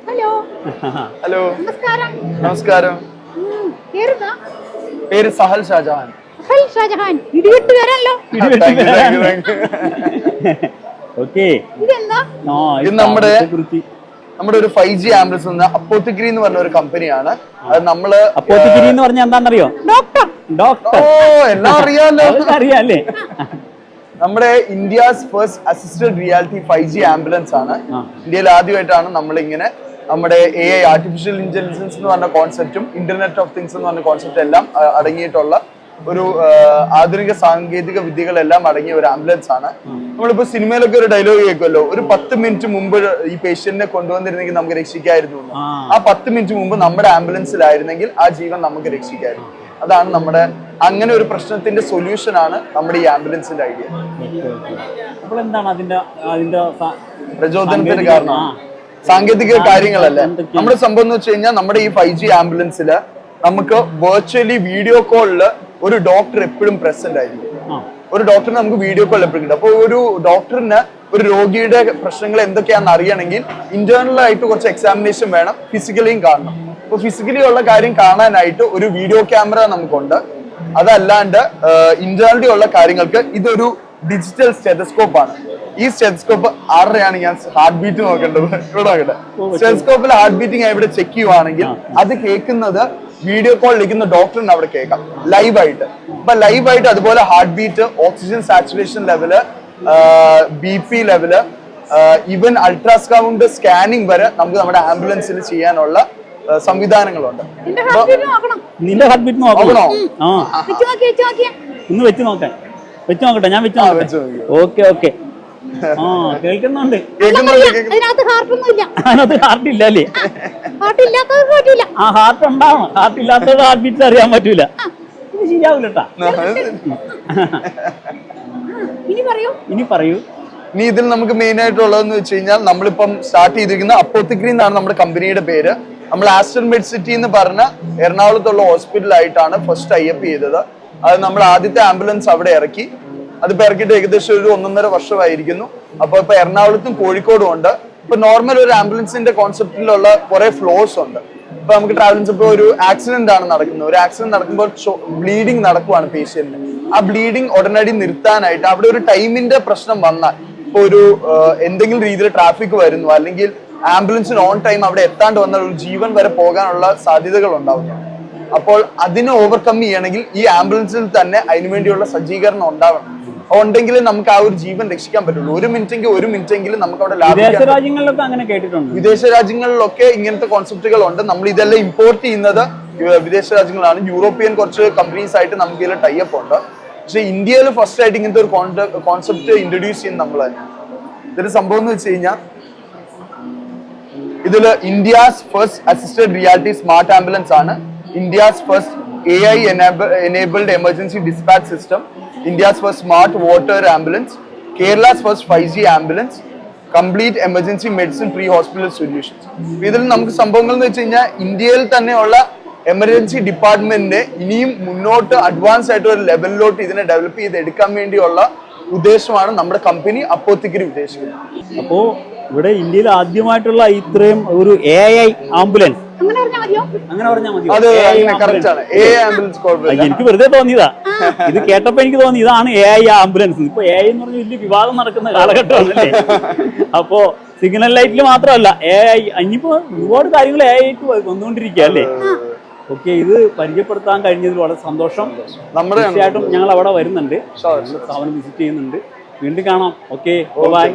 Hello. Hello. നമസ്കാരം. നമസ്കാരം. പേര് സഹൽ ഷാജഹാൻ. സഹൽ ഷാജഹാൻ. ഇടിവിട്ട് വരാനല്ലോ. ഓക്കേ. ഇതെന്താ? ഇത് നമ്മുടെ ഒരു 5G ആംബുലൻസ് എന്ന അപ്പോത്തിഗിരി എന്ന് പറഞ്ഞ ഒരു കമ്പനിയാണ്. അത് നമ്മള് അപ്പോത്തിഗിരി എന്ന് പറഞ്ഞാൽ എന്താണെന്നറിയോ? ഡോക്ടർ. ഡോക്ടർ. ഓ എല്ലാം അറിയാലോ. അറിയാല്ലേ? നമ്മുടെ India's first assisted reality 5G ambulance ആണ്. ഇന്ത്യയിൽ ആദ്യമായിട്ടാണ് നമ്മളിങ്ങനെ നമ്മുടെ AI ആർട്ടിഫിഷ്യൽ ഇന്റലിജൻസ് എന്ന് പറഞ്ഞ കോൺസെപ്റ്റും ഇന്റർനെറ്റ് ഓഫ് തിങ്സ് എന്ന് പറഞ്ഞ കോൺസെപ്റ്റ് എല്ലാം അടങ്ങിയിട്ടുള്ള ഒരു ആധുനിക സാങ്കേതിക വിദ്യകളെല്ലാം അടങ്ങിയ ഒരു ആംബുലൻസ് ആണ്. നമ്മളിപ്പോ സിനിമയിലൊക്കെ ഒരു ഡയലോഗ് കേൾക്കുമല്ലോ, ഒരു 10 മിനിറ്റ് മുമ്പ് ഈ പേഷ്യന്റിനെ കൊണ്ടുവന്നിരുന്നെങ്കിൽ നമുക്ക് രക്ഷിക്കായിരുന്നു. ആ 10 മിനിറ്റ് മുമ്പ് നമ്മുടെ ആംബുലൻസിലായിരുന്നെങ്കിൽ ആ ജീവൻ നമുക്ക് രക്ഷിക്കായിരുന്നു. അതാണ് നമ്മുടെ അങ്ങനെ ഒരു പ്രശ്നത്തിന്റെ സൊല്യൂഷൻ ആണ് നമ്മുടെ ഈ ആംബുലൻസിന്റെ ഐഡിയ. അപ്പോൾ എന്താണ് അതിന്റെ പ്രചോദനത്തിന് കാരണം സാങ്കേതിക കാര്യങ്ങളല്ലേ. നമ്മുടെ സംഭവം എന്ന് വെച്ച് കഴിഞ്ഞാൽ നമ്മുടെ ഈ 5G ആംബുലൻസില് നമുക്ക് വെർച്വലി വീഡിയോ കോളില് ഒരു ഡോക്ടർ എപ്പോഴും പ്രസന്റ് ആയിരിക്കും. ഒരു ഡോക്ടറിന് നമുക്ക് വീഡിയോ കോൾ എപ്പോഴും കിട്ടും. അപ്പോൾ ഒരു ഡോക്ടറിന് ഒരു രോഗിയുടെ പ്രശ്നങ്ങൾ എന്തൊക്കെയാണെന്ന് അറിയണമെങ്കിൽ ഇന്റേണൽ ആയിട്ട് കുറച്ച് എക്സാമിനേഷൻ വേണം, ഫിസിക്കലിയും കാണണം. അപ്പൊ ഫിസിക്കലി ഉള്ള കാര്യം കാണാനായിട്ട് ഒരു വീഡിയോ ക്യാമറ നമുക്കുണ്ട്. അതല്ലാണ്ട് ഇന്റേണലി ഉള്ള കാര്യങ്ങൾക്ക് ഇതൊരു ഡിജിറ്റൽ സ്റ്റെതസ്കോപ്പ് ആണ്. ഈ സ്റ്റെതസ്കോപ്പ് ആരുടെയാണ് ഞാൻ ഹാർട്ട് ബീറ്റ് നോക്കേണ്ടത്? ഇവിടെ നോക്കട്ടെ. സ്റ്റെതസ്കോപ്പിൽ ഹാർട്ട് ബീറ്റിംഗ് ഇവിടെ ചെക്ക് ചെയ്യുവാണെങ്കിൽ അത് കേൾക്കുന്നത് വീഡിയോ കോൾ ഇരിക്കുന്ന ഡോക്ടറിന് അവിടെ കേൾക്കാം ലൈവായിട്ട്. അപ്പൊ ലൈവായിട്ട് അതുപോലെ heart beat, oxygen saturation level, BP level, even ultrasound scanning വരെ നമുക്ക് നമ്മുടെ ആംബുലൻസിൽ ചെയ്യാനുള്ള സംവിധാനങ്ങളുണ്ട്. നിന്റെ ഹാർട്ട് ബീറ്റ് നോക്കണോ? ഒന്ന് വെച്ച് നോക്കാൻ. വെച്ച് നോക്കട്ടെ, ഞാൻ വെച്ച് നോക്കട്ടെ. Okay okay. കേൾക്കുന്നുണ്ട്. അതിനകത്ത് ഹാർട്ട് ഇല്ല അല്ലേ? ആ ഹാർട്ട് ഉണ്ടാവണം. ഹാർട്ട് ഇല്ലാത്തവരുടെ ഹാർട്ട് ബീറ്റ് അറിയാൻ പറ്റൂല. ഇത് ശരിയാവൂലട്ടാ. ഇനി പറയൂ. ഇനി ഇതിൽ നമുക്ക് മെയിൻ ആയിട്ടുള്ളതെന്ന് വെച്ച് കഴിഞ്ഞാൽ നമ്മളിപ്പം സ്റ്റാർട്ട് ചെയ്തിരിക്കുന്ന അപ്പോത്തിഗിരി എന്നാണ് നമ്മുടെ കമ്പനിയുടെ പേര്. നമ്മൾ ആസ്റ്റർ മെഡ് സിറ്റി എന്ന് പറഞ്ഞ എറണാകുളത്തുള്ള ഹോസ്പിറ്റലായിട്ടാണ് ഫസ്റ്റ് ടൈപ്പ് ചെയ്തത്. അത് നമ്മൾ ആദ്യത്തെ ആംബുലൻസ് അവിടെ ഇറക്കി. അതിപ്പോ ഇറക്കിയിട്ട് ഏകദേശം ഒരു 1.5 വർഷമായിരിക്കുന്നു. അപ്പൊ ഇപ്പൊ എറണാകുളത്തും കോഴിക്കോടും ഉണ്ട്. ഇപ്പൊ നോർമൽ ഒരു ആംബുലൻസിന്റെ കോൺസെപ്റ്റിലുള്ള കുറെ ഫ്ലോസ് ഉണ്ട്. ഇപ്പൊ നമുക്ക് ട്രാവലിംഗ് ഇപ്പൊ ഒരു ആക്സിഡന്റ് ആണ് നടക്കുന്നത്. ഒരു ആക്സിഡന്റ് നടക്കുമ്പോൾ ബ്ലീഡിങ് നടക്കുവാണ് പേഷ്യന്റിന്. ആ ബ്ലീഡിങ് ഉടനടി നിർത്താനായിട്ട് അവിടെ ഒരു ടൈമിന്റെ പ്രശ്നം വന്നാൽ, ഇപ്പൊ ഒരു എന്തെങ്കിലും രീതിയിൽ ട്രാഫിക് വരുന്നു, അല്ലെങ്കിൽ ആംബുലൻസിന് ഓൺ ടൈം അവിടെ എത്താണ്ട് വന്നാൽ ഒരു ജീവൻ വരെ പോകാനുള്ള സാധ്യതകൾ ഉണ്ടാവുന്നു. അപ്പോൾ അതിനെ ഓവർകം ചെയ്യണമെങ്കിൽ ഈ ആംബുലൻസിൽ തന്നെ അതിനുവേണ്ടിയുള്ള സജ്ജീകരണം ഉണ്ടാവണം. ഉണ്ടെങ്കിൽ നമുക്ക് ആ ഒരു ജീവൻ രക്ഷിക്കാൻ പറ്റുള്ളൂ. ഒരു മിനിറ്റെങ്കിലും നമുക്ക് അവിടെ വിദേശ രാജ്യങ്ങളിലൊക്കെ അങ്ങനെ കേട്ടിട്ടുണ്ട്. വിദേശ രാജ്യങ്ങളിലൊക്കെ ഇങ്ങനത്തെ കോൺസെപ്റ്റുകൾ ഉണ്ട്. നമ്മൾ ഇതെല്ലാം ഇമ്പോർട്ട് ചെയ്യുന്നത് വിദേശ രാജ്യങ്ങളാണ്. യൂറോപ്യൻ കുറച്ച് കമ്പനീസ് ആയിട്ട് നമുക്ക് ഇതിൽ ടൈപ്പ് ഉണ്ട്. പക്ഷെ ഇന്ത്യയിൽ ഫസ്റ്റ് ആയിട്ട് ഇങ്ങനത്തെ ഒരു കോൺസെപ്റ്റ് ഇൻട്രൊഡ്യൂസ് ചെയ്യുന്നത് നമ്മൾ തന്നെ. ഇതൊരു സംഭവം എന്ന് വെച്ച് കഴിഞ്ഞാൽ ഇതിൽ India's first assisted reality smart ambulance ആണ്, India's first AI enabled emergency dispatch system, India's first smart water ambulance, Kerala's first 5G ambulance, complete emergency medicine pre-hospital solutions. ഇതിൽ നമുക്ക് സംഭവങ്ങൾ എന്ന് വെച്ച് കഴിഞ്ഞാൽ ഇന്ത്യയിൽ തന്നെയുള്ള എമർജൻസി ഡിപ്പാർട്ട്മെന്റിനെ ഇനിയും മുന്നോട്ട് അഡ്വാൻസ് ആയിട്ട് ഒരു ലെവലിലോട്ട് ഇതിനെ ഡെവലപ്പ് ചെയ്ത് എടുക്കാൻ വേണ്ടിയുള്ള ഉദ്ദേശമാണ് നമ്മുടെ കമ്പനി അപ്പോത്തിഗിരി ഉദ്ദേശിക്കുന്നത്. അപ്പോ ഇവിടെ ഇന്ത്യയിൽ ആദ്യമായിട്ടുള്ള ഇത്രയും ഒരു AI ആംബുലൻസ് അങ്ങനെ പറഞ്ഞാൽ മതിയോ? എനിക്ക് വെറുതെ തോന്നിയതാ. ഇത് കേട്ടപ്പോ എനിക്ക് തോന്നി ഇതാണ് AI ആംബുലൻസ്. ഇപ്പൊ AI എന്ന് പറഞ്ഞ വലിയ വിവാദം നടക്കുന്ന കാലഘട്ടമാണല്ലേ. അപ്പോ സിഗ്നൽ ലൈറ്റിൽ മാത്രമല്ല AI, ഇനിയിപ്പോ ഒരുപാട് കാര്യങ്ങൾ AI ആയിട്ട് വന്നുകൊണ്ടിരിക്കുക അല്ലേ. ഓക്കെ, ഇത് പരിചയപ്പെടുത്താൻ കഴിഞ്ഞതിൽ വളരെ സന്തോഷം. തീർച്ചയായിട്ടും ഞങ്ങൾ അവിടെ വരുന്നുണ്ട്, സ്ഥാപനം വിസിറ്റ് ചെയ്യുന്നുണ്ട്. വീണ്ടും കാണാം. Okay, by.